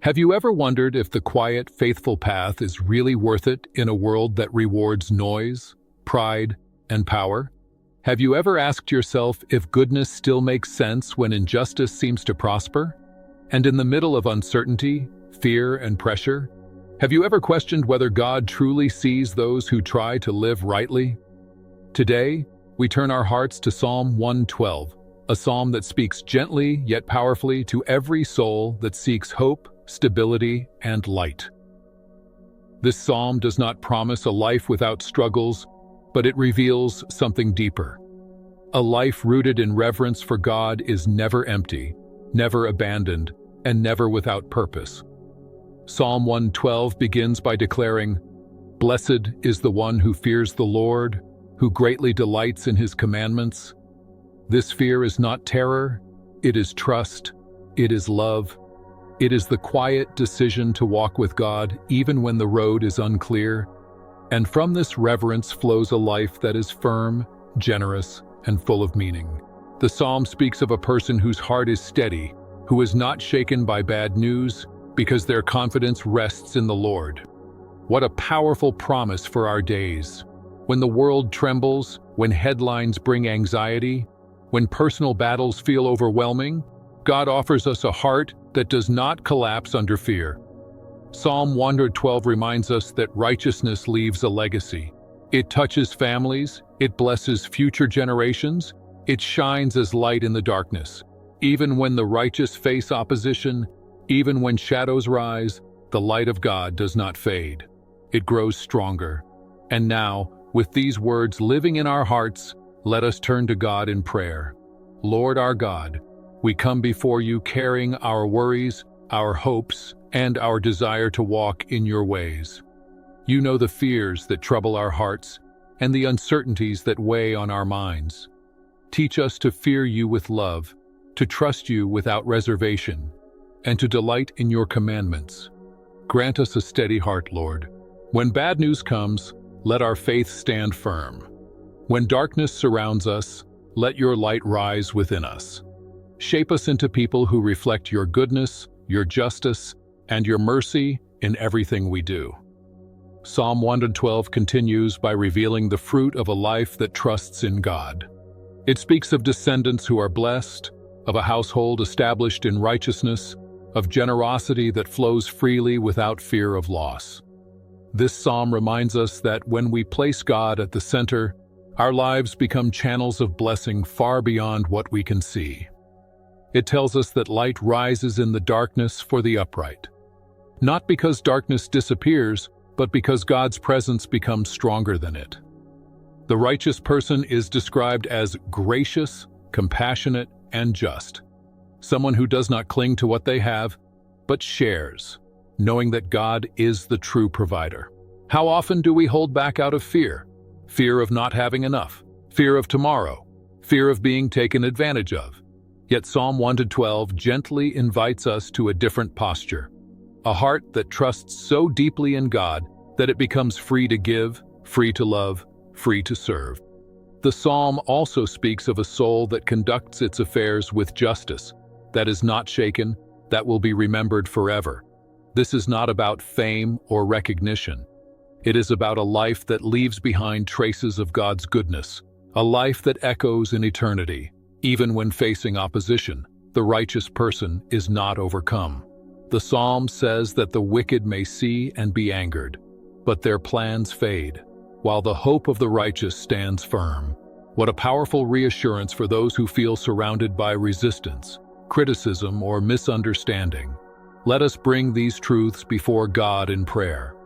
Have you ever wondered if the quiet, faithful path is really worth it in a world that rewards noise, pride, and power? Have you ever asked yourself if goodness still makes sense when injustice seems to prosper? And in the middle of uncertainty, fear, and pressure, have you ever questioned whether God truly sees those who try to live rightly? Today, we turn our hearts to Psalm 112, a psalm that speaks gently yet powerfully to every soul that seeks hope, stability, and light. This psalm does not promise a life without struggles, but it reveals something deeper. A life rooted in reverence for God is never empty, never abandoned, and never without purpose. Psalm 112 begins by declaring, "Blessed is the one who fears the Lord, who greatly delights in his commandments." This fear is not terror, it is trust, it is love. It is the quiet decision to walk with God even when the road is unclear. And from this reverence flows a life that is firm, generous, and full of meaning. The psalm speaks of a person whose heart is steady, who is not shaken by bad news, because their confidence rests in the Lord. What a powerful promise for our days. When the world trembles, when headlines bring anxiety, when personal battles feel overwhelming, God offers us a heart that does not collapse under fear. Psalm 112 reminds us that righteousness leaves a legacy. It touches families, it blesses future generations, it shines as light in the darkness. Even when the righteous face opposition, even when shadows rise, the light of God does not fade. It grows stronger. And now, with these words living in our hearts, let us turn to God in prayer. Lord our God, we come before you carrying our worries, our hopes, and our desire to walk in your ways. You know the fears that trouble our hearts and the uncertainties that weigh on our minds. Teach us to fear you with love, to trust you without reservation, and to delight in your commandments. Grant us a steady heart, Lord. When bad news comes, let our faith stand firm. When darkness surrounds us, let your light rise within us. Shape us into people who reflect your goodness, your justice, and your mercy in everything we do. Psalm 112 continues by revealing the fruit of a life that trusts in God. It speaks of descendants who are blessed, of a household established in righteousness, of generosity that flows freely without fear of loss. This psalm reminds us that when we place God at the center, our lives become channels of blessing far beyond what we can see. It tells us that light rises in the darkness for the upright. Not because darkness disappears, but because God's presence becomes stronger than it. The righteous person is described as gracious, compassionate, and just. Someone who does not cling to what they have, but shares, knowing that God is the true provider. How often do we hold back out of fear? Fear of not having enough, fear of tomorrow, fear of being taken advantage of. Yet Psalm 112 gently invites us to a different posture, a heart that trusts so deeply in God that it becomes free to give, free to love, free to serve. The psalm also speaks of a soul that conducts its affairs with justice, that is not shaken, that will be remembered forever. This is not about fame or recognition. It is about a life that leaves behind traces of God's goodness, a life that echoes in eternity. Even when facing opposition, the righteous person is not overcome. The psalm says that the wicked may see and be angered, but their plans fade, while the hope of the righteous stands firm. What a powerful reassurance for those who feel surrounded by resistance, criticism, or misunderstanding. Let us bring these truths before God in prayer.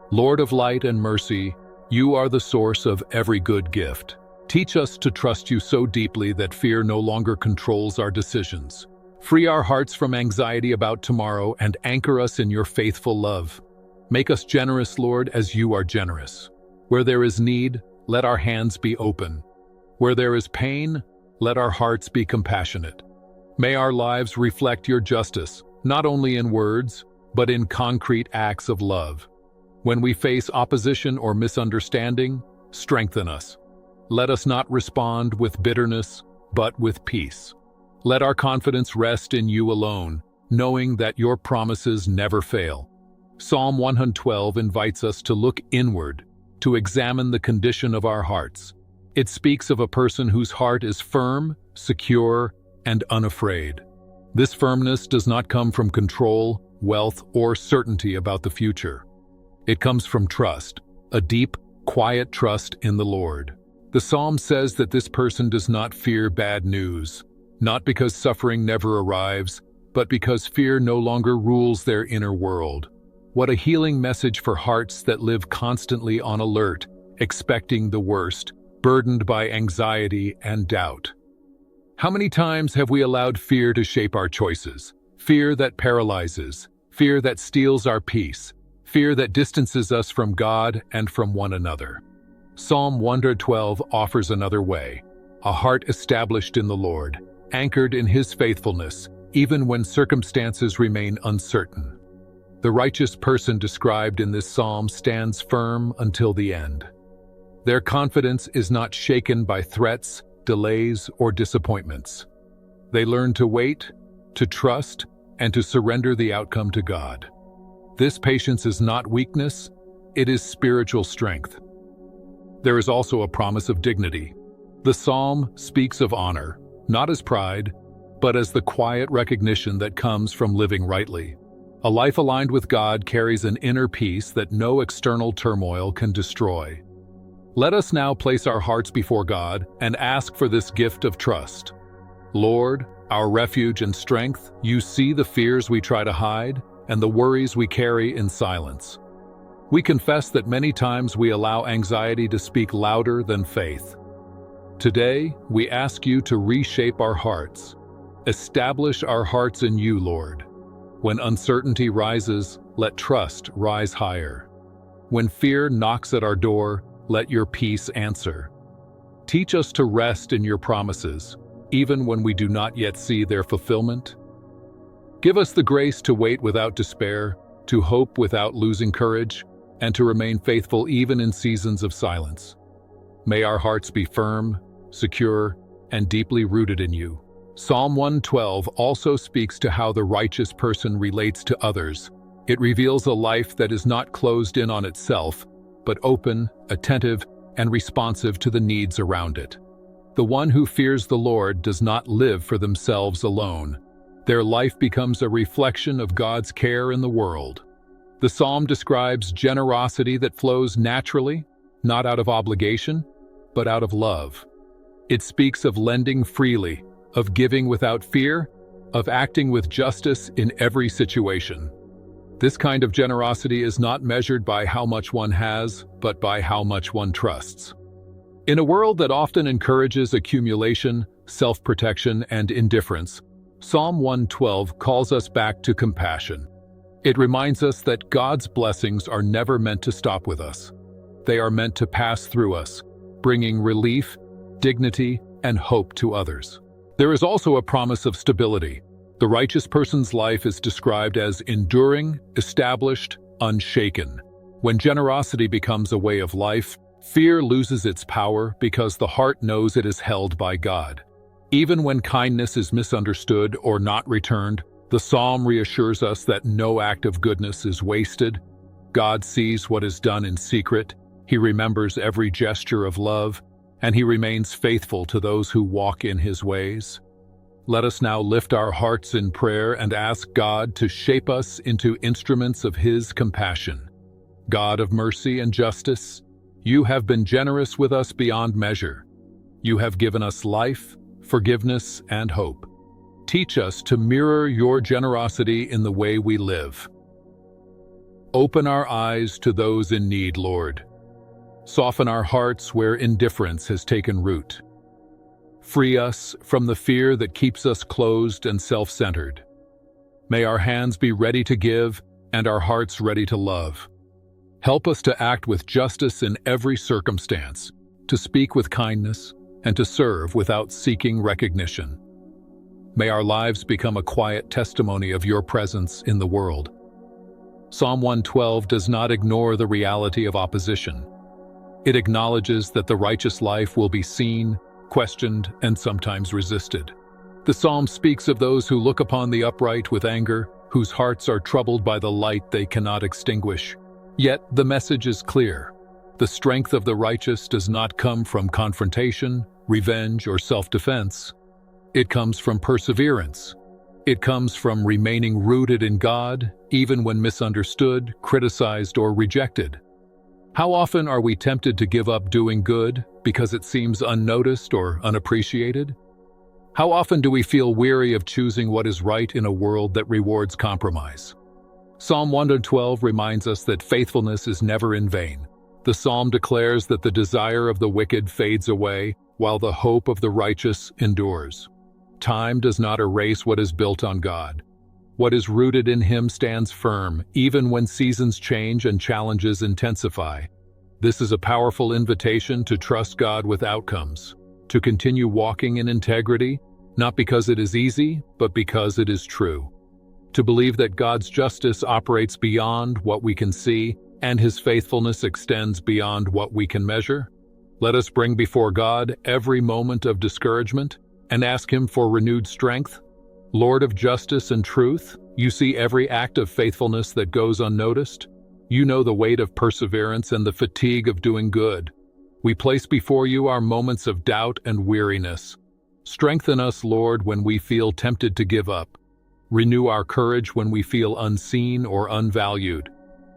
Lord of light and mercy, you are the source of every good gift. Teach us to trust you so deeply that fear no longer controls our decisions. Free our hearts from anxiety about tomorrow and anchor us in your faithful love. Make us generous, Lord, as you are generous. Where there is need, let our hands be open. Where there is pain, let our hearts be compassionate. May our lives reflect your justice, not only in words, but in concrete acts of love. When we face opposition or misunderstanding, strengthen us. Let us not respond with bitterness, but with peace. Let our confidence rest in you alone, knowing that your promises never fail. Psalm 112 invites us to look inward, to examine the condition of our hearts. It speaks of a person whose heart is firm, secure, and unafraid. This firmness does not come from control, wealth, or certainty about the future. It comes from trust, a deep, quiet trust in the Lord. The psalm says that this person does not fear bad news, not because suffering never arrives, but because fear no longer rules their inner world. What a healing message for hearts that live constantly on alert, expecting the worst, burdened by anxiety and doubt. How many times have we allowed fear to shape our choices? Fear that paralyzes, fear that steals our peace, fear that distances us from God and from one another. Psalm 112 offers another way, a heart established in the Lord, anchored in His faithfulness, even when circumstances remain uncertain. The righteous person described in this psalm stands firm until the end. Their confidence is not shaken by threats, delays, or disappointments. They learn to wait, to trust, and to surrender the outcome to God. This patience is not weakness, it is spiritual strength. There is also a promise of dignity. The psalm speaks of honor, not as pride, but as the quiet recognition that comes from living rightly. A life aligned with God carries an inner peace that no external turmoil can destroy. Let us now place our hearts before God and ask for this gift of trust. Lord, our refuge and strength, you see the fears we try to hide and the worries we carry in silence. We confess that many times we allow anxiety to speak louder than faith. Today, we ask you to reshape our hearts. Establish our hearts in you, Lord. When uncertainty rises, let trust rise higher. When fear knocks at our door, let your peace answer. Teach us to rest in your promises, even when we do not yet see their fulfillment. Give us the grace to wait without despair, to hope without losing courage, and to remain faithful even in seasons of silence. May our hearts be firm, secure, and deeply rooted in you. Psalm 112 also speaks to how the righteous person relates to others. It reveals a life that is not closed in on itself, but open, attentive, and responsive to the needs around it. The one who fears the Lord does not live for themselves alone. Their life becomes a reflection of God's care in the world. The psalm describes generosity that flows naturally, not out of obligation, but out of love. It speaks of lending freely, of giving without fear, of acting with justice in every situation. This kind of generosity is not measured by how much one has, but by how much one trusts. In a world that often encourages accumulation, self-protection, and indifference, Psalm 112 calls us back to compassion. It reminds us that God's blessings are never meant to stop with us. They are meant to pass through us, bringing relief, dignity, and hope to others. There is also a promise of stability. The righteous person's life is described as enduring, established, unshaken. When generosity becomes a way of life, fear loses its power because the heart knows it is held by God. Even when kindness is misunderstood or not returned, the psalm reassures us that no act of goodness is wasted. God sees what is done in secret, He remembers every gesture of love, and He remains faithful to those who walk in His ways. Let us now lift our hearts in prayer and ask God to shape us into instruments of His compassion. God of mercy and justice, you have been generous with us beyond measure. You have given us life, forgiveness, and hope. Teach us to mirror your generosity in the way we live. Open our eyes to those in need, Lord. Soften our hearts where indifference has taken root. Free us from the fear that keeps us closed and self-centered. May our hands be ready to give and our hearts ready to love. Help us to act with justice in every circumstance, to speak with kindness, and to serve without seeking recognition. May our lives become a quiet testimony of your presence in the world. Psalm 112 does not ignore the reality of opposition. It acknowledges that the righteous life will be seen, questioned, and sometimes resisted. The psalm speaks of those who look upon the upright with anger, whose hearts are troubled by the light they cannot extinguish. Yet the message is clear. The strength of the righteous does not come from confrontation, revenge, or self-defense. It comes from perseverance. It comes from remaining rooted in God, even when misunderstood, criticized, or rejected. How often are we tempted to give up doing good because it seems unnoticed or unappreciated? How often do we feel weary of choosing what is right in a world that rewards compromise? Psalm 112 reminds us that faithfulness is never in vain. The psalm declares that the desire of the wicked fades away, while the hope of the righteous endures. Time does not erase what is built on God. What is rooted in Him stands firm, even when seasons change and challenges intensify. This is a powerful invitation to trust God with outcomes, to continue walking in integrity, not because it is easy, but because it is true. To believe that God's justice operates beyond what we can see, and His faithfulness extends beyond what we can measure. Let us bring before God every moment of discouragement and ask Him for renewed strength. Lord of justice and truth, you see every act of faithfulness that goes unnoticed. You know the weight of perseverance and the fatigue of doing good. We place before you our moments of doubt and weariness. Strengthen us, Lord, when we feel tempted to give up. Renew our courage when we feel unseen or unvalued.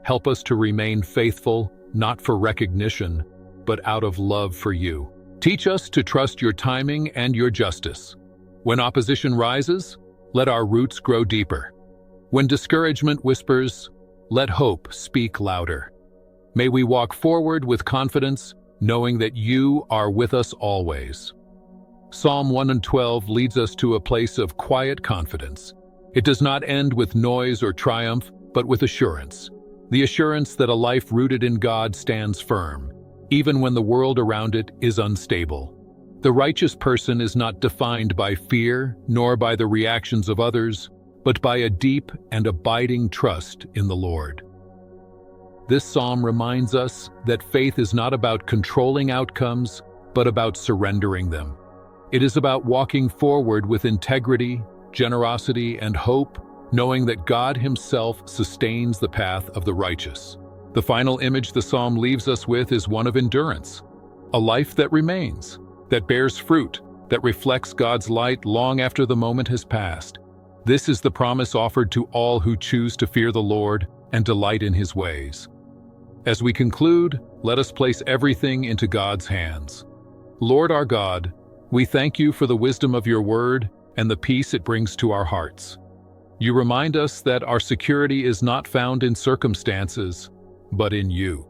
Help us to remain faithful, not for recognition, but out of love for you. Teach us to trust your timing and your justice. When opposition rises, let our roots grow deeper. When discouragement whispers, let hope speak louder. May we walk forward with confidence, knowing that you are with us always. Psalm 112 leads us to a place of quiet confidence. It does not end with noise or triumph, but with assurance. The assurance that a life rooted in God stands firm, even when the world around it is unstable. The righteous person is not defined by fear, nor by the reactions of others, but by a deep and abiding trust in the Lord. This psalm reminds us that faith is not about controlling outcomes, but about surrendering them. It is about walking forward with integrity, generosity, and hope, knowing that God Himself sustains the path of the righteous. The final image the psalm leaves us with is one of endurance, a life that remains, that bears fruit, that reflects God's light long after the moment has passed. This is the promise offered to all who choose to fear the Lord and delight in His ways. As we conclude, let us place everything into God's hands. Lord our God, we thank you for the wisdom of your word and the peace it brings to our hearts. You remind us that our security is not found in circumstances, but in you.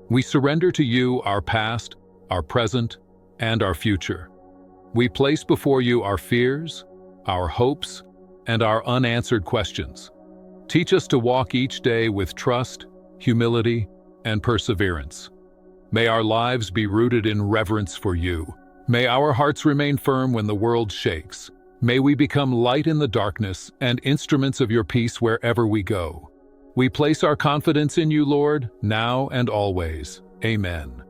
We surrender to you our past, our present, and our future. We place before you our fears, our hopes, and our unanswered questions. Teach us to walk each day with trust, humility, and perseverance. May our lives be rooted in reverence for you. May our hearts remain firm when the world shakes. May we become light in the darkness and instruments of your peace wherever we go. We place our confidence in you, Lord, now and always. Amen.